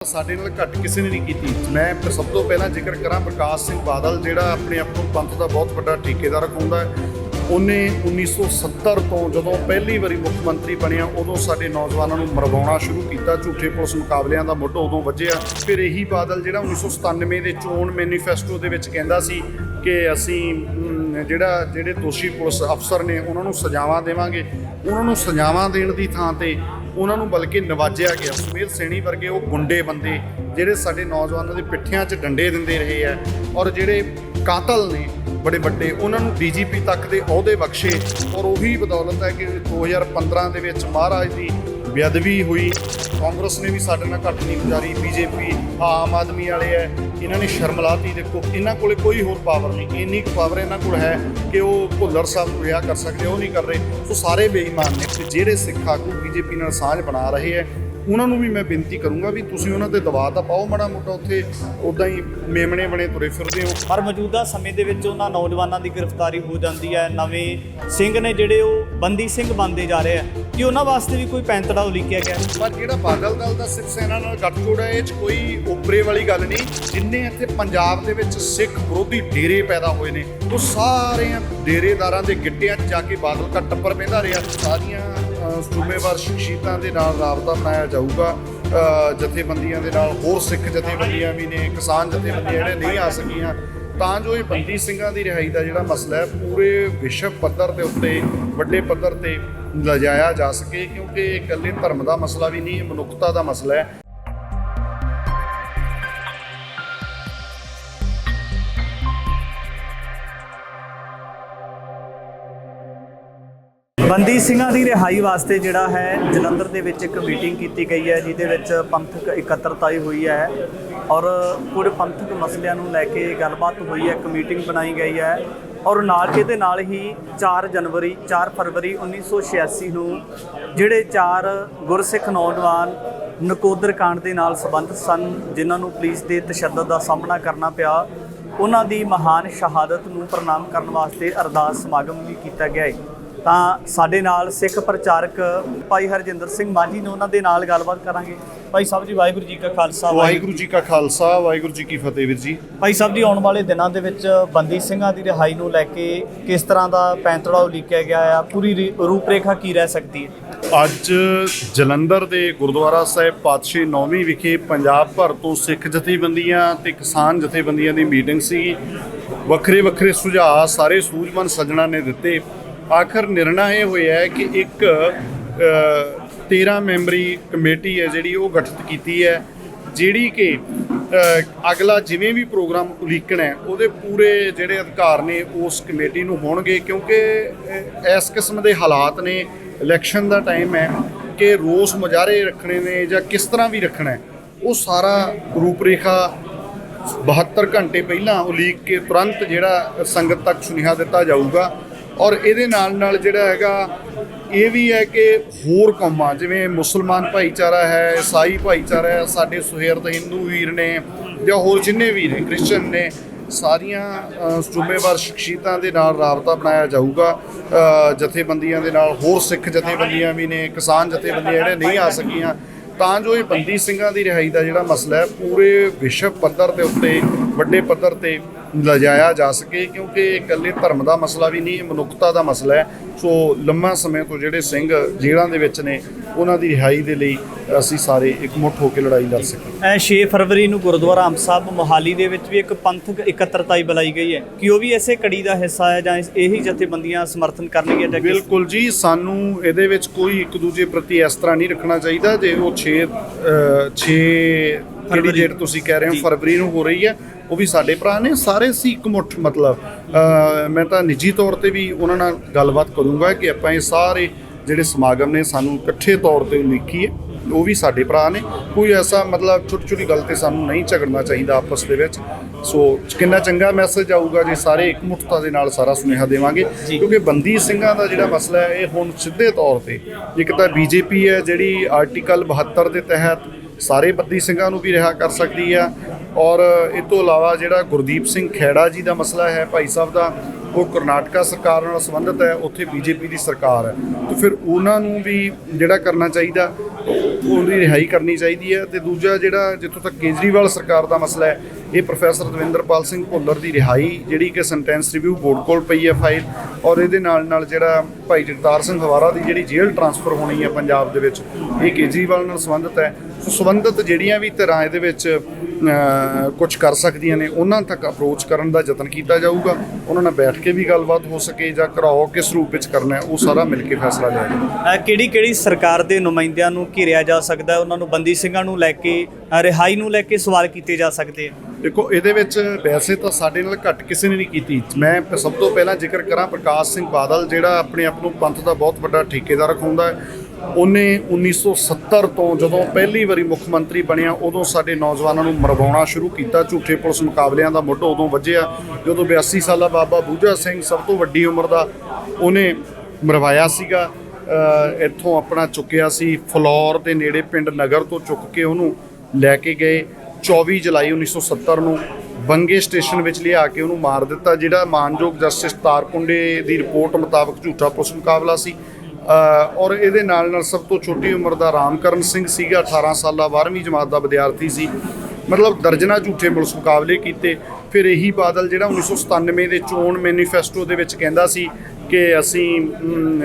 ਸਾਡੇ ਨਾਲ ਘੱਟ ਕਿਸੇ ਨੇ ਨਹੀਂ ਕੀਤੀ। ਮੈਂ ਸਭ ਤੋਂ ਪਹਿਲਾਂ ਜ਼ਿਕਰ ਕਰਾਂ ਪ੍ਰਕਾਸ਼ ਸਿੰਘ ਬਾਦਲ, ਜਿਹੜਾ ਆਪਣੇ ਆਪ ਨੂੰ ਪੰਥ ਦਾ ਬਹੁਤ ਵੱਡਾ ਠੇਕੇਦਾਰ ਕਹਾਉਂਦਾ ਹੈ। ਉਹਨੇ 1970 ਤੋਂ ਜਦੋਂ ਪਹਿਲੀ ਵਾਰੀ ਮੁੱਖ ਮੰਤਰੀ ਬਣਿਆ ਉਦੋਂ ਸਾਡੇ ਨੌਜਵਾਨਾਂ ਨੂੰ ਮਰਵਾਉਣਾ ਸ਼ੁਰੂ ਕੀਤਾ। ਝੂਠੇ ਪੁਲਿਸ ਮੁਕਾਬਲਿਆਂ ਦਾ ਮੁੱਢ ਉਦੋਂ ਵੱਜਿਆ। ਫਿਰ ਇਹੀ ਬਾਦਲ ਜਿਹੜਾ 1997 ਦੇ ਚੋਣ ਮੈਨੀਫੈਸਟੋ ਦੇ ਵਿੱਚ ਕਹਿੰਦਾ ਸੀ ਕਿ ਅਸੀਂ ਜਿਹੜੇ ਦੋਸ਼ੀ ਪੁਲਿਸ ਅਫਸਰ ਨੇ ਉਹਨਾਂ ਨੂੰ ਸਜ਼ਾਵਾਂ ਦੇਵਾਂਗੇ। ਉਹਨਾਂ ਨੂੰ ਸਜ਼ਾਵਾਂ ਦੇਣ ਦੀ ਥਾਂ ਤੇ ਉਹਨਾਂ ਨੂੰ ਬਲਕਿ ਨਵਾਜਿਆ ਗਿਆ। ਸੁਮੇਧ ਸੈਣੀ ਵਰਗੇ ਉਹ ਗੁੰਡੇ ਬੰਦੇ ਜਿਹੜੇ ਸਾਡੇ ਨੌਜਵਾਨਾਂ ਦੇ ਪਿੱਠਿਆਂ 'ਚ ਡੰਡੇ ਦਿੰਦੇ ਰਹੇ ਆ, ਔਰ ਜਿਹੜੇ ਕਾਤਲ ਨੇ ਬੜੇ ਵੱਡੇ, ਉਹਨਾਂ ਨੂੰ DGP ਤੱਕ ਦੇ ਅਹੁਦੇ ਬਖਸ਼ੇ। ਔਰ ਉਹੀ ਬਦੌਲਤ ਹੈ ਕਿ 2015 ਦੇ ਵਿੱਚ ਮਹਾਰਾਜ ਦੀ ਬੇਅਦਬੀ ਹੋਈ। ਕਾਂਗਰਸ ਨੇ ਵੀ ਸਾਡੇ ਨਾਲ ਘੱਟ ਨਹੀਂ ਗੁਜ਼ਾਰੀ। BJP ਆਮ ਆਦਮੀ ਵਾਲੇ ਹੈ, ਇਹਨਾਂ ਨੇ ਸ਼ਰਮ ਲਾਤੀ। ਦੇਖੋ ਇਹਨਾਂ ਕੋਲੇ ਕੋਈ ਹੋਰ ਪਾਵਰ ਨਹੀਂ, ਇੰਨੀ ਕੁ ਪਾਵਰ ਇਹਨਾਂ ਕੋਲ ਹੈ ਕਿ ਉਹ ਭੁੱਲਰ ਸਾਹਿਬ ਨੂੰ ਰਿਹਾ ਕਰ ਸਕਦੇ, ਉਹ ਨਹੀਂ ਕਰ ਰਹੇ। ਸੋ ਸਾਰੇ ਬੇਈਮਾਨ ਨੇ। ਤੇ ਜਿਹੜੇ ਸਿੱਖ ਆਗੂ BJP ਨਾਲ ਸਾਂਝ ਬਣਾ ਰਹੇ ਹੈ ਉਹਨਾਂ ਨੂੰ ਵੀ ਮੈਂ ਬੇਨਤੀ ਕਰੂੰਗਾ ਵੀ ਤੁਸੀਂ ਉਹਨਾਂ ਤੇ ਦਬਾਅ ਤਾਂ ਪਾਓ ਮਾੜਾ ਮੋਟਾ। ਉੱਥੇ ਉੱਦਾਂ ਹੀ ਮੇਮਣੇ ਬਣੇ ਤੁਰੇ ਫਿਰਦੇ ਹੋ। ਪਰ ਮੌਜੂਦਾ ਸਮੇਂ ਦੇ ਵਿੱਚ ਉਹਨਾਂ ਨੌਜਵਾਨਾਂ ਦੀ ਗ੍ਰਿਫਤਾਰੀ ਹੋ ਜਾਂਦੀ ਹੈ। ਨਵੇਂ ਸਿੰਘ ਨੇ ਜਿਹੜੇ ਉਹ ਬੰਦੀ ਸਿੰਘ ਬਣਦੇ ਜਾ ਰਹੇ ਆ ਕਿ ਉਹਨਾਂ ਵਾਸਤੇ ਵੀ ਕੋਈ ਪੈਂਤੜਾ ਉਲੀਕਿਆ ਗਿਆ। ਪਰ ਜਿਹੜਾ ਬਾਦਲ ਦਲ ਦਾ ਸਿੱਖ ਸੈਨਾ ਨਾਲ ਗੱਠਜੋੜ ਹੈ, ਇਹ 'ਚ ਕੋਈ ਓਪਰੇ ਵਾਲੀ ਗੱਲ ਨਹੀਂ। ਜਿੰਨੇ ਇੱਥੇ ਪੰਜਾਬ ਦੇ ਵਿੱਚ ਸਿੱਖ ਵਿਰੋਧੀ ਡੇਰੇ ਪੈਦਾ ਹੋਏ ਨੇ, ਉਹ ਸਾਰੇ ਡੇਰੇਦਾਰਾਂ ਦੇ ਗਿੱਟਿਆਂ 'ਚ ਜਾ ਕੇ ਬਾਦਲ ਦਾ ਟੱਪਰ ਪੈਂਦਾ ਰਿਹਾ। ਸਾਰੀਆਂ ਜ਼ਿੰਮੇਵਾਰ ਸ਼ਖਸੀਅਤਾਂ ਦੇ ਨਾਲ ਰਾਬਤਾ ਬਣਾਇਆ ਜਾਊਗਾ। ਜਥੇਬੰਦੀਆਂ ਦੇ ਨਾਲ, ਹੋਰ ਸਿੱਖ ਜਥੇਬੰਦੀਆਂ ਵੀ ਨੇ, ਕਿਸਾਨ ਜਥੇਬੰਦੀਆਂ ਜਿਹੜੇ ਨਹੀਂ ਆ ਸਕੀਆਂ, ਤਾਂ ਜੋ ਇਹ ਬੰਦੀ ਸਿੰਘਾਂ ਦੀ ਰਿਹਾਈ ਦਾ ਜਿਹੜਾ ਮਸਲਾ ਹੈ ਪੂਰੇ ਵਿਸ਼ਵ ਪੱਧਰ ਦੇ ਉੱਤੇ ਵੱਡੇ ਪੱਧਰ ਤੇ ਲਿਜਾਇਆ ਜਾ ਸਕੇ। ਕਿਉਂਕਿ ਇਹ ਇਕੱਲੇ ਧਰਮ ਦਾ ਮਸਲਾ ਵੀ ਨਹੀਂ, ਇਹ ਮਨੁੱਖਤਾ ਦਾ ਮਸਲਾ ਹੈ। ਬੰਦੀ ਸਿੰਘਾਂ ਦੀ ਰਿਹਾਈ ਵਾਸਤੇ ਜਿਹੜਾ ਹੈ ਜਲੰਧਰ ਦੇ ਵਿੱਚ ਇੱਕ ਮੀਟਿੰਗ ਕੀਤੀ ਗਈ ਹੈ, ਜਿਹਦੇ ਵਿੱਚ ਪੰਥਕ ਇਕੱਤਰਤਾ ਹੋਈ ਹੈ ਔਰ ਪੂਰੇ ਪੰਥਕ ਮਸਲਿਆਂ ਨੂੰ ਲੈ ਕੇ ਗੱਲਬਾਤ ਹੋਈ ਹੈ। ਇੱਕ ਮੀਟਿੰਗ ਬਣਾਈ ਗਈ ਹੈ ਔਰ ਨਾਲ ਇਹਦੇ ਨਾਲ ਹੀ 4 ਫਰਵਰੀ 1986 ਨੂੰ ਜਿਹੜੇ 4 ਗੁਰਸਿੱਖ ਨੌਜਵਾਨ ਨਕੋਦਰ ਕਾਂਡ ਦੇ ਨਾਲ ਸੰਬੰਧਿਤ ਸਨ, ਜਿਨ੍ਹਾਂ ਨੂੰ ਪੁਲਿਸ ਦੇ ਤਸ਼ੱਦਦ ਦਾ ਸਾਹਮਣਾ ਕਰਨਾ ਪਿਆ, ਉਹਨਾਂ ਦੀ ਮਹਾਨ ਸ਼ਹਾਦਤ ਨੂੰ ਪ੍ਰਣਾਮ ਕਰਨ ਵਾਸਤੇ ਅਰਦਾਸ ਸਮਾਗਮ ਵੀ ਕੀਤਾ ਗਿਆ ਹੈ। ਤਾਂ ਸਾਡੇ ਨਾਲ ਸਿੱਖ ਪ੍ਰਚਾਰਕ ਭਾਈ ਹਰਜਿੰਦਰ ਸਿੰਘ ਮਾਂਝੀ ਨੇ, ਉਹਨਾਂ ਦੇ ਨਾਲ ਗੱਲਬਾਤ ਕਰਾਂਗੇ। ਭਾਈ ਸਾਹਿਬ ਜੀ, ਵਾਹਿਗੁਰੂ ਜੀ ਕਾ ਖਾਲਸਾ। ਵਾਹਿਗੁਰੂ ਜੀ ਕਾ ਖਾਲਸਾ, ਵਾਹਿਗੁਰੂ ਜੀ ਕੀ ਫਤਿਹ। ਵੀਰ ਜੀ, ਭਾਈ ਸਾਹਿਬ ਜੀ, ਆਉਣ ਵਾਲੇ ਦਿਨਾਂ ਦੇ ਵਿੱਚ ਬੰਦੀ ਸਿੰਘਾਂ ਦੀ ਰਿਹਾਈ ਨੂੰ ਲੈ ਕੇ ਕਿਸ ਤਰ੍ਹਾਂ ਦਾ ਪੈਂਤੜਾ ਉਲੀਕਿਆ ਗਿਆ ਆ, ਪੂਰੀ ਰੂਪਰੇਖਾ ਕੀ ਰਹਿ ਸਕਦੀ ਹੈ? ਅੱਜ ਜਲੰਧਰ ਦੇ ਗੁਰਦੁਆਰਾ ਸਾਹਿਬ ਪਾਤਸ਼ਾਹੀ 9ਵੀਂ ਵਿਖੇ ਪੰਜਾਬ ਭਰ ਤੋਂ ਸਿੱਖ ਜਥੇਬੰਦੀਆਂ ਤੇ ਕਿਸਾਨ ਜਥੇਬੰਦੀਆਂ ਦੀ ਮੀਟਿੰਗ ਸੀ। ਵੱਖਰੇ ਵੱਖਰੇ ਸੁਝਾਅ ਸਾਰੇ ਸੂਝਵਾਨ ਸੱਜਣਾਂ ਨੇ ਦਿੱਤੇ। ਆਖਰ ਨਿਰਣਾ ਇਹ ਹੋਇਆ ਹੈ ਕਿ ਇੱਕ 13 ਮੈਂਬਰੀ ਕਮੇਟੀ ਹੈ ਜਿਹੜੀ ਉਹ ਗਠਿਤ ਕੀਤੀ ਹੈ, ਜਿਹੜੀ ਕਿ ਅਗਲਾ ਜਿਵੇਂ ਵੀ ਪ੍ਰੋਗਰਾਮ ਉਲੀਕਣਾ ਹੈ ਉਹਦੇ ਪੂਰੇ ਜਿਹੜੇ ਅਧਿਕਾਰ ਨੇ ਉਸ ਕਮੇਟੀ ਨੂੰ ਹੋਣਗੇ। ਕਿਉਂਕਿ ਇਸ ਕਿਸਮ ਦੇ ਹਾਲਾਤ ਨੇ, ਇਲੈਕਸ਼ਨ ਦਾ ਟਾਈਮ ਹੈ, ਕਿ ਰੋਸ ਮੁਜ਼ਾਹਰੇ ਰੱਖਣੇ ਨੇ ਜਾਂ ਕਿਸ ਤਰ੍ਹਾਂ ਵੀ ਰੱਖਣਾ ਹੈ, ਉਹ ਸਾਰਾ ਰੂਪਰੇਖਾ 72 ਘੰਟੇ ਪਹਿਲਾਂ ਉਲੀਕ ਕੇ ਤੁਰੰਤ ਜਿਹੜਾ ਸੰਗਤ ਤੱਕ ਸੁਨੇਹਾ ਦਿੱਤਾ ਜਾਊਗਾ। ਔਰ ਇਹਦੇ ਨਾਲ ਜਿਹੜਾ ਹੈਗਾ ਇਹ ਵੀ ਹੈ ਕਿ ਹੋਰ ਕੌਮਾਂ ਜਿਵੇਂ ਮੁਸਲਮਾਨ ਭਾਈਚਾਰਾ ਹੈ, ਈਸਾਈ ਭਾਈਚਾਰਾ ਹੈ, ਸਾਡੇ ਸੁਹਿਰਦ ਹਿੰਦੂ ਵੀਰ ਨੇ ਜਾਂ ਹੋਰ ਜਿੰਨੇ ਵੀ ਨੇ, ਕ੍ਰਿਸਚਨ ਨੇ, ਸਾਰੀਆਂ ਜ਼ਿੰਮੇਵਾਰ ਸ਼ਖਸੀਅਤਾਂ ਦੇ ਨਾਲ ਰਾਬਤਾ ਬਣਾਇਆ ਜਾਊਗਾ। ਜਥੇਬੰਦੀਆਂ ਦੇ ਨਾਲ, ਹੋਰ ਸਿੱਖ ਜਥੇਬੰਦੀਆਂ ਵੀ ਨੇ, ਕਿਸਾਨ ਜਥੇਬੰਦੀਆਂ ਜਿਹੜੇ ਨਹੀਂ ਆ ਸਕੀਆਂ, ਤਾਂ ਜੋ ਇਹ ਬੰਦੀ ਸਿੰਘਾਂ ਦੀ ਰਿਹਾਈ ਦਾ ਜਿਹੜਾ ਮਸਲਾ ਹੈ ਪੂਰੇ ਵਿਸ਼ਵ ਪੱਧਰ ਦੇ ਉੱਤੇ ਵੱਡੇ ਪੱਧਰ ਤੇ ਲਿਜਾਇਆ ਜਾ ਸਕੇ। ਕਿਉਂਕਿ ਇਹ ਇਕੱਲੇ ਧਰਮ ਦਾ ਮਸਲਾ ਵੀ ਨਹੀਂ, ਇਹ ਮਨੁੱਖਤਾ ਦਾ ਮਸਲਾ ਹੈ। ਸੋ ਲੰਮਾ ਸਮੇਂ ਤੋਂ ਜਿਹੜੇ ਸਿੰਘ ਜੇਲ੍ਹਾਂ ਦੇ ਵਿੱਚ ਨੇ, ਉਹਨਾਂ ਦੀ ਰਿਹਾਈ ਦੇ ਲਈ ਅਸੀਂ ਸਾਰੇ ਇਕਮੁੱਠ ਹੋ ਕੇ ਲੜਾਈ ਲੜ ਸਕੀਏ। 6 ਫਰਵਰੀ ਨੂੰ ਗੁਰਦੁਆਰਾ ਅੰਬ ਸਾਹਿਬ ਮੋਹਾਲੀ ਦੇ ਵਿੱਚ ਵੀ ਇੱਕ ਪੰਥਕ ਇਕੱਤਰਤਾ ਬੁਲਾਈ ਗਈ ਹੈ, ਕਿ ਉਹ ਵੀ ਇਸੇ ਕੜੀ ਦਾ ਹਿੱਸਾ ਹੈ ਜਾਂ ਇਹੀ ਜਥੇਬੰਦੀਆਂ ਸਮਰਥਨ ਕਰਨਗੀਆਂ? ਬਿਲਕੁਲ ਜੀ, ਸਾਨੂੰ ਇਹਦੇ ਵਿੱਚ ਕੋਈ ਇੱਕ ਦੂਜੇ ਪ੍ਰਤੀ ਇਸ ਤਰ੍ਹਾਂ ਨਹੀਂ ਰੱਖਣਾ ਚਾਹੀਦਾ। ਜੇ ਉਹ 6 ਜਿਹੜੀ ਡੇਟ ਤੁਸੀਂ ਕਹਿ ਰਹੇ ਹੋ ਫਰਵਰੀ ਨੂੰ ਹੋ ਰਹੀ ਹੈ, ਉਹ ਵੀ ਸਾਡੇ ਭਰਾ ਨੇ, ਸਾਰੇ ਅਸੀਂ ਇਕਮੁੱਠ। ਮਤਲਬ ਮੈਂ ਤਾਂ ਨਿੱਜੀ ਤੌਰ ਤੇ ਵੀ ਉਹਨਾਂ ਨਾਲ ਗੱਲਬਾਤ ਕਰੂੰਗਾ ਕਿ ਆਪਾਂ ਇਹ ਸਾਰੇ ਜਿਹੜੇ ਸਮਾਗਮ ਨੇ ਸਾਨੂੰ ਇਕੱਠੇ ਤੌਰ ਤੇ ਉਲੀਕੀਏ। ਉਹ ਵੀ ਸਾਡੇ ਭਰਾ ਨੇ, ਕੋਈ ਐਸਾ ਮਤਲਬ ਛੋਟੀ ਗੱਲ ਤੇ ਸਾਨੂੰ ਨਹੀਂ ਝਗੜਨਾ ਚਾਹੀਦਾ ਆਪਸ ਦੇ ਵਿੱਚ। ਸੋ ਕਿੰਨਾ ਚੰਗਾ ਮੈਸੇਜ ਆਊਗਾ ਜੇ ਸਾਰੇ ਇਕਮੁੱਠਤਾ ਦੇ ਨਾਲ ਸਾਰਾ ਸੁਨੇਹਾ ਦੇਵਾਂਗੇ। ਕਿਉਂਕਿ ਬੰਦੀ ਸਿੰਘਾਂ ਦਾ ਜਿਹੜਾ ਮਸਲਾ ਹੈ ਇਹ ਹੁਣ ਸਿੱਧੇ ਤੌਰ ਤੇ ਇੱਕ ਤਾਂ BJP ਹੈ ਜਿਹੜੀ ਆਰਟੀਕਲ 72 ਦੇ ਤਹਿਤ ਸਾਰੇ ਬੰਦੀ ਸਿੰਘਾਂ ਨੂੰ ਵੀ ਰਿਹਾ ਕਰ ਸਕਦੀ ਆ, ਔਰ ਇਹ ਤੋਂ ਇਲਾਵਾ ਜਿਹੜਾ ਗੁਰਦੀਪ ਸਿੰਘ ਖੈੜਾ ਜੀ ਦਾ ਮਸਲਾ ਹੈ ਭਾਈ ਸਾਹਿਬ ਦਾ, ਉਹ ਕਰਨਾਟਕਾ ਸਰਕਾਰ ਨਾਲ ਸੰਬੰਧਿਤ ਹੈ, ਉੱਥੇ ਬੀਜੇਪੀ ਦੀ ਸਰਕਾਰ ਹੈ, ਤਾਂ ਫਿਰ ਉਹਨਾਂ ਨੂੰ ਵੀ ਜਿਹੜਾ ਕਰਨਾ ਚਾਹੀਦਾ, ਉਹਦੀ ਰਿਹਾਈ ਕਰਨੀ ਚਾਹੀਦੀ ਹੈ। ਤੇ ਦੂਜਾ ਜਿਹੜਾ ਜਿੱਥੋਂ ਤੱਕ ਕੇਜਰੀਵਾਲ ਸਰਕਾਰ ਦਾ ਮਸਲਾ ਹੈ, ਇਹ ਪ੍ਰੋਫੈਸਰ ਦਵਿੰਦਰਪਾਲ ਸਿੰਘ ਭੁੱਲਰ ਦੀ ਰਿਹਾਈ ਜਿਹੜੀ ਕਿ ਸੈਂਟੈਂਸ ਰਿਵਿਊ ਬੋਰਡ ਕੋਲ ਪਈ ਹੈ ਫਾਈਲ, ਔਰ ਇਹਦੇ ਨਾਲ ਜਿਹੜਾ ਭਾਈ ਜਗਤਾਰ ਸਿੰਘ ਹਵਾਰਾ ਦੀ ਜਿਹੜੀ ਜੇਲ੍ਹ ਟਰਾਂਸਫਰ ਹੋਣੀ ਹੈ ਪੰਜਾਬ ਦੇ ਵਿੱਚ, ਇਹ ਕੇਜਰੀਵਾਲ ਨਾਲ ਸੰਬੰਧਿਤ ਹੈ। ਸੋ ਸੰਬੰਧਿਤ ਜਿਹੜੀਆਂ ਵੀ ਧਿਰਾਂ ਇਹਦੇ ਵਿੱਚ ਕੁਝ ਕਰ ਸਕਦੀਆਂ ਨੇ, ਉਹਨਾਂ ਤੱਕ ਅਪਰੋਚ ਕਰਨ ਦਾ ਯਤਨ ਕੀਤਾ ਜਾਊਗਾ। ਉਹਨਾਂ ਨਾਲ ਬੈਠ ਕੇ ਵੀ ਗੱਲਬਾਤ ਹੋ ਸਕੇ, ਜਾਂ ਘਰਾਓ ਕਿਸ ਰੂਪ ਵਿੱਚ ਕਰਨਾ ਹੈ, ਉਹ ਸਾਰਾ ਮਿਲ ਕੇ ਫੈਸਲਾ ਲਿਆ ਜਾਵੇ। ਕਿਹੜੀ ਸਰਕਾਰ ਦੇ ਨੁਮਾਇੰਦਿਆਂ ਨੂੰ ਘੇਰਿਆ ਜਾ ਸਕਦਾ ਹੈ, ਉਹਨਾਂ ਨੂੰ ਬੰਦੀ ਸਿੰਘਾਂ ਨੂੰ ਲੈ ਕੇ, ਰਿਹਾਈ ਨੂੰ ਲੈ ਕੇ ਸਵਾਲ ਕੀਤੇ ਜਾ ਸਕਦੇ ਆ? ਦੇਖੋ, ਇਹਦੇ ਵਿੱਚ ਵੈਸੇ ਤਾਂ ਸਾਡੇ ਨਾਲ ਘੱਟ ਕਿਸੇ ਨੇ ਨਹੀਂ ਕੀਤੀ। ਮੈਂ ਸਭ ਤੋਂ ਪਹਿਲਾਂ ਜ਼ਿਕਰ ਕਰਾਂ ਪ੍ਰਕਾਸ਼ ਸਿੰਘ ਬਾਦਲ, ਜਿਹੜਾ ਆਪਣੇ ਆਪ ਨੂੰ ਪੰਥ ਦਾ ਬਹੁਤ ਵੱਡਾ ਠੇਕੇਦਾਰ ਅਖਾਉਂਦਾ ਹੈ। ਉਹਨੇ 1970 ਤੋਂ ਜਦੋਂ ਪਹਿਲੀ ਵਾਰੀ ਮੁੱਖ ਮੰਤਰੀ ਬਣਿਆ, ਉਦੋਂ ਸਾਡੇ ਨੌਜਵਾਨਾਂ ਨੂੰ ਮਰਵਾਉਣਾ ਸ਼ੁਰੂ ਕੀਤਾ। ਝੂਠੇ ਪੁਲਿਸ ਮੁਕਾਬਲਿਆਂ ਦਾ ਮੁੱਢ ਉਦੋਂ ਵੱਜਿਆ ਜਦੋਂ 82 ਸਾਲਾ ਬਾਬਾ ਬੂਝਾ ਸਿੰਘ, ਸਭ ਤੋਂ ਵੱਡੀ ਉਮਰ ਦਾ, ਉਹਨੇ ਮਰਵਾਇਆ ਸੀਗਾ। ਇੱਥੋਂ ਆਪਣਾ ਚੁੱਕਿਆ ਸੀ ਫਲੌਰ ਦੇ ਨੇੜੇ ਪਿੰਡ ਨਗਰ ਤੋਂ ਚੁੱਕ ਕੇ ਉਹਨੂੰ ਲੈ ਕੇ ਗਏ। 24 ਜੁਲਾਈ 1970 ਨੂੰ ਬੰਗੇ ਸਟੇਸ਼ਨ ਵਿੱਚ ਲਿਆ ਕੇ ਉਹਨੂੰ ਮਾਰ ਦਿੱਤਾ, ਜਿਹੜਾ ਮਾਨਯੋਗ ਜਸਟਿਸ ਤਾਰਕੁੰਡੇ ਦੀ ਰਿਪੋਰਟ ਮੁਤਾਬਕ ਝੂਠਾ ਪੁਲਿਸ ਮੁਕਾਬਲਾ ਸੀ। ਔਰ ਇਹਦੇ ਨਾਲ ਸਭ ਤੋਂ ਛੋਟੀ ਉਮਰ ਦਾ ਰਾਮਕਰਨ ਸਿੰਘ ਸੀਗਾ, 18 ਸਾਲਾ 12ਵੀਂ ਜਮਾਤ ਦਾ ਵਿਦਿਆਰਥੀ ਸੀ। ਮਤਲਬ ਦਰਜਨਾਂ ਝੂਠੇ ਪੁਲਿਸ ਮੁਕਾਬਲੇ ਕੀਤੇ। ਫਿਰ ਇਹੀ ਬਾਦਲ ਜਿਹੜਾ 1997 ਦੇ ਚੋਣ ਮੈਨੀਫੈਸਟੋ ਦੇ ਵਿੱਚ ਕਹਿੰਦਾ ਸੀ ਕਿ ਅਸੀਂ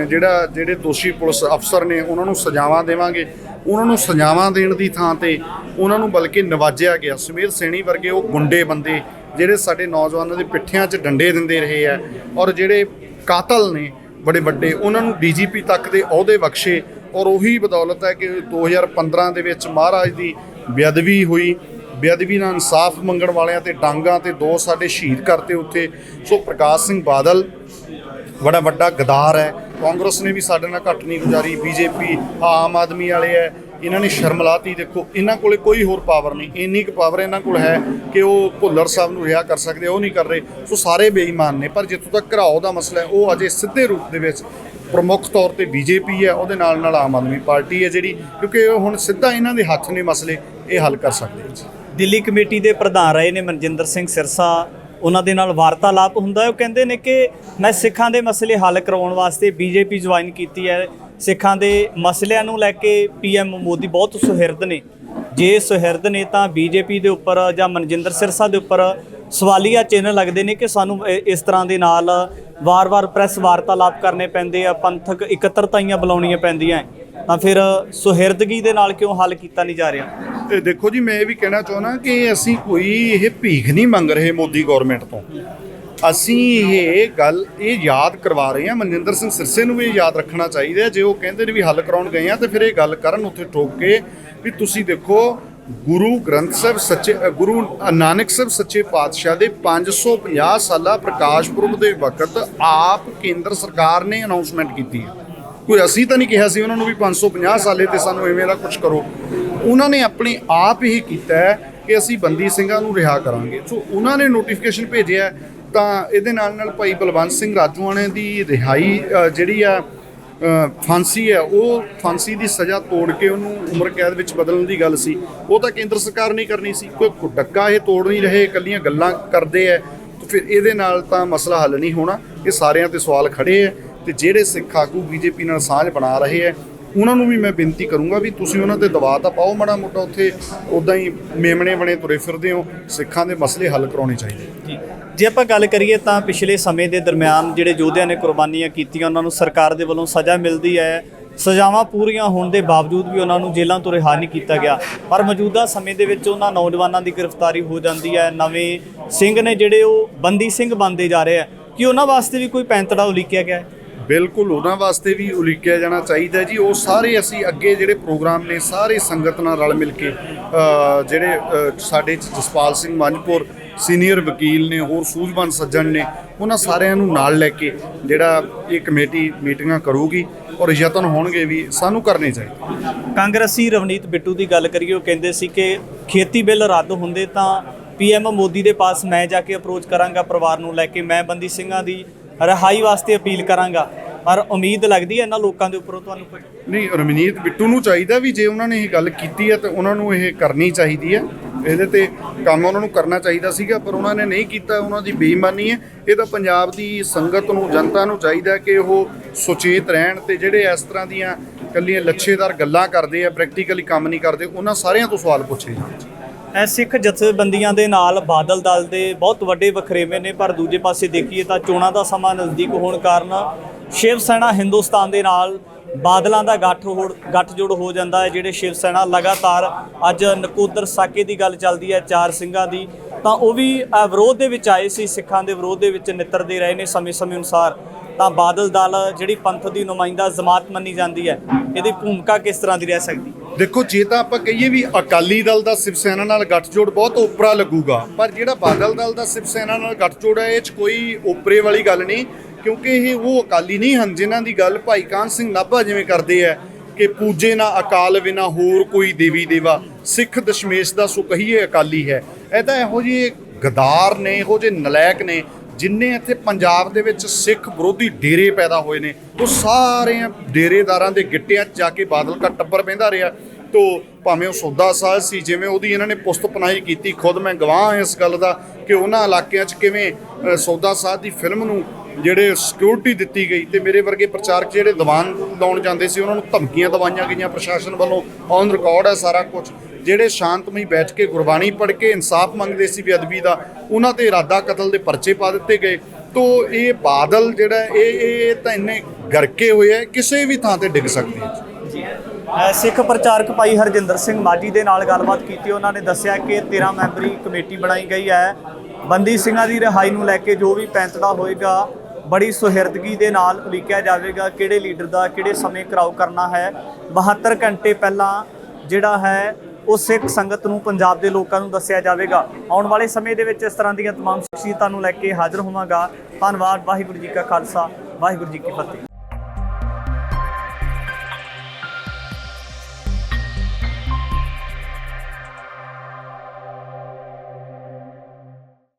ਜਿਹੜੇ ਦੋਸ਼ੀ ਪੁਲਿਸ ਅਫਸਰ ਨੇ ਉਹਨਾਂ ਨੂੰ ਸਜ਼ਾਵਾਂ ਦੇਵਾਂਗੇ, ਉਹਨਾਂ ਨੂੰ ਸਜ਼ਾਵਾਂ ਦੇਣ ਦੀ ਥਾਂ ਤੇ ਉਹਨਾਂ ਨੂੰ ਬਲਕਿ ਨਵਾਜਿਆ ਗਿਆ। ਸੁਮੇਧ ਸੈਣੀ ਵਰਗੇ ਉਹ ਗੁੰਡੇ ਬੰਦੇ ਜਿਹੜੇ ਸਾਡੇ ਨੌਜਵਾਨਾਂ ਦੇ ਪਿੱਠਿਆਂ 'ਚ ਡੰਡੇ ਦਿੰਦੇ ਰਹੇ ਆ, ਔਰ ਜਿਹੜੇ ਕਾਤਲ ਨੇ ਬੜੇ ਵੱਡੇ, ਉਹਨਾਂ ਨੂੰ ਡੀਜੀਪੀ ਤੱਕ ਦੇ ਅਹੁਦੇ ਬਖਸ਼ੇ। ਔਰ ਉਹੀ ਬਦੌਲਤ ਹੈ ਕਿ 2015 ਦੇ ਵਿੱਚ ਮਹਾਰਾਜ ਦੀ ਬੇਅਦਬੀ ਹੋਈ। ਬੇਅਦਬੀ ਨਾਲ ਇਨਸਾਫ ਮੰਗਣ ਵਾਲਿਆਂ ਤੇ ਡਾਂਗਾਂ ਤੇ 2 ਸਾਡੇ ਸ਼ਹੀਦ ਕਰਤੇ ਉੱਥੇ। ਸੋ ਪ੍ਰਕਾਸ਼ ਸਿੰਘ ਬਾਦਲ ਬੜਾ ਵੱਡਾ ਗਦਾਰ ਹੈ। ਕਾਂਗਰਸ ਨੇ ਵੀ ਸਾਡੇ ਨਾਲ ਘੱਟ ਨਹੀਂ ਗੁਜ਼ਾਰੀ, ਬੀਜੇਪੀ, ਆਮ ਆਦਮੀ ਵਾਲੇ ਹੈ, ਇਹਨਾਂ ਨੇ ਸ਼ਰਮ ਲਾਤੀ। ਦੇਖੋ, ਇਹਨਾਂ ਕੋਲੇ ਕੋਈ ਹੋਰ ਪਾਵਰ ਨਹੀਂ, ਇੰਨੀ ਕੁ ਪਾਵਰ ਇਹਨਾਂ ਕੋਲ ਹੈ ਕਿ ਉਹ ਭੁੱਲਰ ਸਾਹਿਬ ਨੂੰ ਰਿਹਾ ਕਰ ਸਕਦੇ, ਉਹ ਨਹੀਂ ਕਰ ਰਹੇ। ਸੋ ਸਾਰੇ ਬੇਈਮਾਨ ਨੇ। ਪਰ ਜਿੱਥੋਂ ਤੱਕ ਘਰਾਓ ਦਾ ਮਸਲਾ ਹੈ, ਉਹ ਅਜੇ ਸਿੱਧੇ ਰੂਪ ਦੇ ਵਿੱਚ ਪ੍ਰਮੁੱਖ ਤੌਰ ਤੇ ਬੀਜੇਪੀ ਹੈ, ਉਹਦੇ ਨਾਲ ਆਮ ਆਦਮੀ ਪਾਰਟੀ ਹੈ ਜਿਹੜੀ, ਕਿਉਂਕਿ ਉਹ ਹੁਣ ਸਿੱਧਾ ਇਹਨਾਂ ਦੇ ਹੱਥ ਨੇ ਮਸਲੇ, ਇਹ ਹੱਲ ਕਰ ਸਕਦੇ ਜੀ। ਦਿੱਲੀ ਕਮੇਟੀ ਦੇ ਪ੍ਰਧਾਨ ਰਹੇ ਨੇ ਮਨਜਿੰਦਰ ਸਿੰਘ ਸਿਰਸਾ, ਉਹਨਾਂ ਦੇ ਨਾਲ ਵਾਰਤਾਲਾਪ ਹੁੰਦਾ। ਉਹ ਕਹਿੰਦੇ ਨੇ ਕਿ ਮੈਂ ਸਿੱਖਾਂ ਦੇ ਮਸਲੇ ਹੱਲ ਕਰਵਾਉਣ ਵਾਸਤੇ ਬੀਜੇਪੀ ਜੁਆਇਨ ਕੀਤੀ ਹੈ। ਸਿੱਖਾਂ ਦੇ ਮਸਲਿਆਂ ਨੂੰ ਲੈ ਕੇ ਪੀਐਮ ਮੋਦੀ ਬਹੁਤ ਸੁਹਿਰਦ ਨੇ। ਜੇ ਸੁਹਿਰਦ ਨੇ ਤਾਂ ਬੀਜੇਪੀ ਦੇ ਉੱਪਰ ਜਾਂ ਮਨਜਿੰਦਰ ਸਿਰਸਾ ਦੇ ਉੱਪਰ ਸਵਾਲੀਆ ਚਿੰਨ੍ਹ ਲੱਗਦੇ ਨੇ ਕਿ ਸਾਨੂੰ ਇਸ ਤਰ੍ਹਾਂ ਦੇ ਨਾਲ ਵਾਰ-ਵਾਰ ਪ੍ਰੈਸ ਵਾਰਤਾਲਾਪ ਕਰਨੇ ਪੈਂਦੇ ਆ, ਪੰਥਕ ਇਕੱਤਰਤਾਈਆਂ ਬੁਲਾਉਣੀਆਂ ਪੈਂਦੀਆਂ, ਤਾਂ ਫਿਰ ਸੁਹਿਰਦਗੀ ਦੇ ਨਾਲ ਕਿਉਂ ਹੱਲ ਕੀਤਾ ਨਹੀਂ ਜਾ ਰਿਹਾ? ਤੇ ਦੇਖੋ ਜੀ, ਮੈਂ ਇਹ ਵੀ ਕਹਿਣਾ ਚਾਹੁੰਦਾ ਕਿ ਅਸੀਂ ਕੋਈ ਇਹ ਭੀਖ ਨਹੀਂ ਮੰਗ ਰਹੇ ਮੋਦੀ ਗੌਰਮੈਂਟ ਤੋਂ। ਅਸੀਂ ਇਹ ਯਾਦ ਕਰਵਾ ਰਹੇ ਹਾਂ। ਮਨਜਿੰਦਰ ਸਿੰਘ ਸਿਰਸੇ ਨੂੰ ਵੀ ਯਾਦ ਰੱਖਣਾ ਚਾਹੀਦਾ, ਜੇ ਉਹ ਕਹਿੰਦੇ ਨੇ ਵੀ ਹੱਲ ਕਰਾਉਣ ਗਏ ਆ, ਤੇ ਫਿਰ ਇਹ ਗੱਲ ਕਰਨ ਉੱਥੇ ਠੋਕ ਕੇ ਵੀ ਤੁਸੀਂ ਦੇਖੋ, ਗੁਰੂ ਗ੍ਰੰਥ ਸਾਹਿਬ ਗੁਰੂ ਨਾਨਕ ਸਾਹਿਬ ਸੱਚੇ ਪਾਤਸ਼ਾਹ ਦੇ 550 ਸਾਲਾ ਪ੍ਰਕਾਸ਼ ਪੁਰਬ ਦੇ ਵਕਤ ਆਪ ਕੇਂਦਰ ਸਰਕਾਰ ਨੇ ਅਨਾਉਂਸਮੈਂਟ ਕੀਤੀ ਹੈ। ਕੋਈ ਅਸੀਂ ਤਾਂ ਨਹੀਂ ਕਿਹਾ ਸੀ ਉਹਨਾਂ ਨੂੰ ਵੀ 550 ਸਾਲੇ ਤੇ ਸਾਨੂੰ ਇਵੇਂ ਦਾ ਕੁਝ ਕਰੋ। ਉਹਨਾਂ ਨੇ ਆਪਣੇ ਆਪ ਹੀ ਕੀਤਾ ਹੈ ਕਿ ਅਸੀਂ ਬੰਦੀ ਸਿੰਘਾਂ ਨੂੰ ਰਿਹਾ ਕਰਾਂਗੇ। ਸੋ ਉਹਨਾਂ ਨੇ ਨੋਟੀਫਿਕੇਸ਼ਨ ਭੇਜਿਆ। ਤਾਂ ਇਹਦੇ ਨਾਲ ਭਾਈ ਬਲਵੰਤ ਸਿੰਘ ਰਾਜੂਆਣੇ ਦੀ ਰਿਹਾਈ ਜਿਹੜੀ ਆ ਫਾਂਸੀ ਹੈ, ਉਹ ਫਾਂਸੀ ਦੀ ਸਜ਼ਾ ਤੋੜ ਕੇ ਉਹਨੂੰ ਉਮਰ ਕੈਦ ਵਿੱਚ ਬਦਲਣ ਦੀ ਗੱਲ ਸੀ, ਉਹ ਤਾਂ ਕੇਂਦਰ ਸਰਕਾਰ ਨੇ ਕਰਨੀ ਸੀ। ਕੋਈ ਡੱਕਾ ਇਹ ਤੋੜ ਨਹੀਂ ਰਹੇ, ਇਕੱਲੀਆਂ ਗੱਲਾਂ ਕਰਦੇ ਹੈ। ਤਾਂ ਫਿਰ ਇਹਦੇ ਨਾਲ ਤਾਂ ਮਸਲਾ ਹੱਲ ਨਹੀਂ ਹੋਣਾ। ਇਹ ਸਾਰਿਆਂ ਤੇ ਸਵਾਲ ਖੜੇ ਹੈ। ਤੇ ਜਿਹੜੇ ਸਿੱਖ ਆਗੂ ਬੀਜੇਪੀ ਨਾਲ ਸਾਂਝ ਬਣਾ ਰਹੇ ਹੈ, ਉਹਨਾਂ ਨੂੰ ਵੀ ਮੈਂ ਬੇਨਤੀ ਕਰੂੰਗਾ ਵੀ ਤੁਸੀਂ ਉਹਨਾਂ ਤੇ ਦਬਾਅ ਤਾਂ ਪਾਓ ਮਾੜਾ ਮੋਟਾ। ਉੱਥੇ ਉੱਦਾਂ ਹੀ ਮੇਮਣੇ ਬਣੇ ਤੁਰੇ ਫਿਰਦੇ ਹੋ, ਸਿੱਖਾਂ ਦੇ ਮਸਲੇ ਹੱਲ ਕਰਾਉਣੇ ਚਾਹੀਦੇ ਜੀ। ਜੇ ਆਪਾਂ ਗੱਲ ਕਰੀਏ ਤਾਂ ਪਿਛਲੇ ਸਮੇਂ ਦੇ ਦਰਮਿਆਨ ਜਿਹੜੇ ਯੋਧਿਆਂ ਨੇ ਕੁਰਬਾਨੀਆਂ ਕੀਤੀਆਂ, ਉਹਨਾਂ ਨੂੰ ਸਰਕਾਰ ਦੇ ਵੱਲੋਂ ਸਜ਼ਾ ਮਿਲਦੀ ਹੈ। ਸਜ਼ਾਵਾਂ ਪੂਰੀਆਂ ਹੋਣ ਦੇ ਬਾਵਜੂਦ ਵੀ ਉਹਨਾਂ ਨੂੰ ਜੇਲ੍ਹਾਂ ਤੋਂ ਰਿਹਾ ਨਹੀਂ ਕੀਤਾ ਗਿਆ। ਪਰ ਮੌਜੂਦਾ ਸਮੇਂ ਦੇ ਵਿੱਚ ਉਹਨਾਂ ਨੌਜਵਾਨਾਂ ਦੀ ਗ੍ਰਿਫਤਾਰੀ ਹੋ ਜਾਂਦੀ ਹੈ। ਨਵੇਂ ਸਿੰਘ ਨੇ ਜਿਹੜੇ ਉਹ ਬੰਦੀ ਸਿੰਘ ਬਣਦੇ ਜਾ ਰਹੇ ਆ। ਕਿ ਉਹਨਾਂ ਵਾਸਤੇ ਵੀ ਕੋਈ ਪੈਂਤੜਾ ਉਲੀਕਿਆ ਗਿਆ ਹੈ? ਬਿਲਕੁਲ, ਉਹਨਾਂ ਵਾਸਤੇ ਵੀ ਉਲੀਕਿਆ ਜਾਣਾ ਚਾਹੀਦਾ ਜੀ। ਉਹ ਸਾਰੇ ਅਸੀਂ ਅੱਗੇ ਜਿਹੜੇ ਪ੍ਰੋਗਰਾਮ ਨੇ, ਸਾਰੇ ਸੰਗਤ ਨਾਲ ਰਲ ਮਿਲ ਕੇ ਜਿਹੜੇ ਸਾਡੇ ਜਸਪਾਲ ਸਿੰਘ ਮੰਝਪੁਰ ਸੀਨੀਅਰ ਵਕੀਲ ਨੇ, ਹੋਰ ਸੂਝਵਾਨ ਸੱਜਣ ਨੇ, ਉਹਨਾਂ ਸਾਰਿਆਂ ਨੂੰ ਨਾਲ ਲੈ ਕੇ ਜਿਹੜਾ ਇਹ ਕਮੇਟੀ ਮੀਟਿੰਗਾਂ ਕਰੂਗੀ ਔਰ ਯਤਨ ਹੋਣਗੇ ਵੀ ਸਾਨੂੰ ਕਰਨੇ ਚਾਹੀਦੇ। ਕਾਂਗਰਸੀ ਰਵਨੀਤ ਬਿੱਟੂ ਦੀ ਗੱਲ ਕਰੀਏ, ਉਹ ਕਹਿੰਦੇ ਸੀ ਕਿ ਖੇਤੀ ਬਿੱਲ ਰੱਦ ਹੁੰਦੇ ਤਾਂ ਪੀਐਮ ਮੋਦੀ ਦੇ ਪਾਸ ਮੈਂ ਜਾ ਕੇ ਅਪਰੋਚ ਕਰਾਂਗਾ ਪਰਿਵਾਰ ਨੂੰ ਲੈ ਕੇ, ਮੈਂ ਬੰਦੀ ਸਿੰਘਾਂ ਦੀ ਰਿਹਾਈ ਵਾਸਤੇ ਅਪੀਲ ਕਰਾਂਗਾ। ਪਰ ਉਮੀਦ ਲੱਗਦੀ ਹੈ ਇਹਨਾਂ ਲੋਕਾਂ ਦੇ ਉੱਪਰੋਂ ਤੁਹਾਨੂੰ ਕੋਈ ਨਹੀਂ? ਰਵਨੀਤ ਬਿੱਟੂ ਨੂੰ ਚਾਹੀਦਾ ਵੀ ਜੇ ਉਹਨਾਂ ਨੇ ਇਹ ਗੱਲ ਕੀਤੀ ਹੈ ਤਾਂ ਉਹਨਾਂ ਨੂੰ ਇਹ ਕਰਨੀ ਚਾਹੀਦੀ ਹੈ। ਇਹਦੇ ਤੇ ਕੰਮ ਉਹਨਾਂ ਨੂੰ ਕਰਨਾ ਚਾਹੀਦਾ ਸੀਗਾ, ਪਰ ਉਹਨਾਂ ਨੇ ਨਹੀਂ ਕੀਤਾ। ਉਹਨਾਂ ਦੀ ਬੇਈਮਾਨੀ ਹੈ। ਇਹ ਤਾਂ ਪੰਜਾਬ ਦੀ ਸੰਗਤ ਨੂੰ, ਜਨਤਾ ਨੂੰ ਚਾਹੀਦਾ ਕਿ ਉਹ ਸੁਚੇਤ ਰਹਿਣ ਤੇ ਜਿਹੜੇ ਇਸ ਤਰ੍ਹਾਂ ਦੀਆਂ ਇਕੱਲੀਆਂ ਲੱਛੇਦਾਰ ਗੱਲਾਂ ਕਰਦੇ ਆ, ਪ੍ਰੈਕਟੀਕਲੀ ਕੰਮ ਨਹੀਂ ਕਰਦੇ, ਉਹਨਾਂ ਸਾਰਿਆਂ ਤੋਂ ਸਵਾਲ ਪੁੱਛੇ ਜਾਣ। ਸਿੱਖ ਜਥੇਬੰਦੀਆਂ ਦੇ ਨਾਲ ਬਾਦਲ ਦਲ ਦੇ ਬਹੁਤ ਵੱਡੇ ਵਖਰੇਵੇਂ ਨੇ, ਪਰ ਦੂਜੇ ਪਾਸੇ ਦੇਖੀਏ ਤਾਂ ਚੋਣਾਂ ਦਾ ਸਮਾਂ ਨਜ਼ਦੀਕ ਹੋਣ ਕਾਰਨ ਸ਼ਿਵ ਸੈਨਾ ਹਿੰਦੁਸਤਾਨ ਦੇ ਨਾਲ ਬਾਦਲਾਂ ਦਾ ਗੱਠਜੋੜ ਹੋ ਜਾਂਦਾ ਹੈ। ਜਿਹੜੇ ਸ਼ਿਵ ਸੈਨਾ ਲਗਾਤਾਰ ਅੱਜ ਨਕੋਦਰ ਸਾਕੇ ਦੀ ਗੱਲ ਚੱਲਦੀ ਹੈ, 4 ਸਿੰਘਾਂ ਦੀ, ਤਾਂ ਉਹ ਵੀ ਵਿਰੋਧ ਦੇ ਵਿੱਚ ਆਏ ਸੀ, ਸਿੱਖਾਂ ਦੇ ਵਿਰੋਧ ਦੇ ਵਿੱਚ ਨਿੱਤਰਦੇ ਰਹੇ ਨੇ ਸਮੇਂ-ਸਮੇਂ ਅਨੁਸਾਰ। ਤਾਂ ਬਾਦਲ ਦਲ ਜਿਹੜੀ ਪੰਥ ਦੀ ਨੁਮਾਇੰਦਾ ਜਮਾਤ ਮੰਨੀ ਜਾਂਦੀ ਹੈ, ਇਹਦੀ ਭੂਮਿਕਾ ਕਿਸ ਤਰ੍ਹਾਂ ਦੀ ਰਹਿ ਸਕਦੀ? ਦੇਖੋ, ਜੇ ਤਾਂ ਆਪਾਂ ਕਹੀਏ ਵੀ ਅਕਾਲੀ ਦਲ ਦਾ ਸ਼ਿਵ ਸੈਨਾ ਨਾਲ ਗੱਠਜੋੜ ਬਹੁਤ ਓਪਰਾ ਲੱਗੂਗਾ, ਪਰ ਜਿਹੜਾ ਬਾਦਲ ਦਲ ਦਾ ਸ਼ਿਵ ਸੈਨਾ ਨਾਲ ਗੱਠਜੋੜ ਹੈ, ਇਹ 'ਚ ਕੋਈ ਓਪਰੇ ਵਾਲੀ ਗੱਲ ਨਹੀਂ, ਕਿਉਂਕਿ ਇਹ ਉਹ ਅਕਾਲੀ ਨਹੀਂ ਹਨ ਜਿਨ੍ਹਾਂ ਦੀ ਗੱਲ ਭਾਈ ਕਾਹਨ ਸਿੰਘ ਨਾਭਾ ਜਿਵੇਂ ਕਰਦੇ ਆ ਕਿ ਪੂਜੇ ਨਾ ਅਕਾਲ ਬਿਨਾ ਹੋਰ ਕੋਈ ਦੇਵੀ ਦੇਵਾ, ਸਿੱਖ ਦਸ਼ਮੇਸ਼ ਦਾ ਸੋ ਕਹੀਏ ਅਕਾਲੀ ਹੈ। ਇਹ ਤਾਂ ਇਹੋ ਜਿਹੇ ਗਦਾਰ ਨੇ, ਇਹੋ ਜਿਹੇ ਨਲਾਇਕ ਨੇ, ਜਿੰਨੇ ਇੱਥੇ ਪੰਜਾਬ ਦੇ ਵਿੱਚ ਸਿੱਖ ਵਿਰੋਧੀ ਡੇਰੇ ਪੈਦਾ ਹੋਏ ਨੇ, ਉਹ ਸਾਰੇ ਡੇਰੇਦਾਰਾਂ ਦੇ ਗਿੱਟਿਆਂ 'ਚ ਜਾ ਕੇ ਬਾਦਲ ਦਾ ਟੱਬਰ ਬਹਿੰਦਾ ਰਿਹਾ। ਤੋ ਭਾਵੇਂ ਉਹ ਸੌਦਾ ਸਾਧ ਸੀ, ਜਿਵੇਂ ਉਹਦੀ ਇਹਨਾਂ ਨੇ ਪੁਸਤ ਪਨਾਹੀ ਕੀਤੀ, ਖੁਦ ਮੈਂ ਗਵਾਹ ਇਸ ਗੱਲ ਦਾ ਕਿ ਉਹਨਾਂ ਇਲਾਕਿਆਂ 'ਚ ਕਿਵੇਂ ਸੌਦਾ ਸਾਧ ਦੀ ਫਿਲਮ ਨੂੰ ਜਿਹੜੇ ਸਿਕਿਉਰਿਟੀ ਦਿੱਤੀ ਗਈ, ਤੇ ਮੇਰੇ ਵਰਗੇ ਪ੍ਰਚਾਰਕ ਜਿਹੜੇ ਦੀਵਾਨ ਲਾਉਣ ਜਾਂਦੇ ਸੀ ਉਹਨਾਂ ਨੂੰ ਧਮਕੀਆਂ ਦਵਾਈਆਂ ਗਈਆਂ ਪ੍ਰਸ਼ਾਸਨ ਵੱਲੋਂ। ਔਨ ਰਿਕਾਰਡ ਹੈ ਸਾਰਾ ਕੁਝ। ਜਿਹੜੇ ਸ਼ਾਂਤਮਈ ਬੈਠ ਕੇ ਗੁਰਬਾਣੀ ਪੜ੍ਹ ਕੇ ਇਨਸਾਫ ਮੰਗਦੇ ਸੀ ਬੇਅਦਬੀ ਦਾ, ਉਹਨਾਂ ਤੇ ਇਰਾਦਾ ਕਤਲ ਦੇ ਪਰਚੇ ਪਾ ਦਿੱਤੇ ਗਏ। ਤੋ ਇਹ ਬਾਦਲ ਜਿਹੜਾ ਇਹ ਤਾਂ ਇੰਨੇ ਗਰਕੇ ਹੋਏ ਹੈ, ਕਿਸੇ ਵੀ ਥਾਂ ਤੇ ਡਿੱਗ ਸਕਦੇ ਹੈ। ਸਿੱਖ ਪ੍ਰਚਾਰਕ ਭਾਈ ਹਰਜਿੰਦਰ ਸਿੰਘ ਮਾਝੀ ਦੇ ਨਾਲ ਗੱਲਬਾਤ ਕੀਤੀ। ਉਹਨਾਂ ਨੇ ਦੱਸਿਆ ਕਿ 13 ਮੈਂਬਰੀ ਕਮੇਟੀ ਬਣਾਈ ਗਈ ਹੈ। ਬੰਦੀ ਸਿੰਘਾਂ ਦੀ ਰਿਹਾਈ ਨੂੰ ਲੈ ਕੇ ਜੋ ਵੀ ਫੈਸਲਾ ਹੋਏਗਾ ਬੜੀ ਸੁਹਿਰਦਗੀ ਦੇ ਨਾਲ ਉਲੀਕਿਆ ਜਾਵੇਗਾ। ਕਿਹੜੇ ਲੀਡਰ ਦਾ ਕਿਹੜੇ ਸਮੇਂ ਘਿਰਾਓ ਕਰਨਾ ਹੈ, 72 ਘੰਟੇ ਪਹਿਲਾਂ ਜਿਹੜਾ ਹੈ ਉਹ ਸਿੱਖ ਸੰਗਤ ਨੂੰ, ਪੰਜਾਬ ਦੇ ਲੋਕਾਂ ਨੂੰ ਦੱਸਿਆ ਜਾਵੇਗਾ। ਆਉਣ ਵਾਲੇ ਸਮੇਂ ਦੇ ਵਿੱਚ ਇਸ ਤਰ੍ਹਾਂ ਦੀਆਂ ਤਮਾਮ ਸ਼ਖਸੀਅਤਾਂ ਨੂੰ ਲੈ ਕੇ ਹਾਜ਼ਰ ਹੋਵਾਂਗਾ। ਧੰਨਵਾਦ। ਵਾਹਿਗੁਰੂ ਜੀ ਕਾ ਖਾਲਸਾ, ਵਾਹਿਗੁਰੂ ਜੀ ਕੀ ਫਤਿਹ।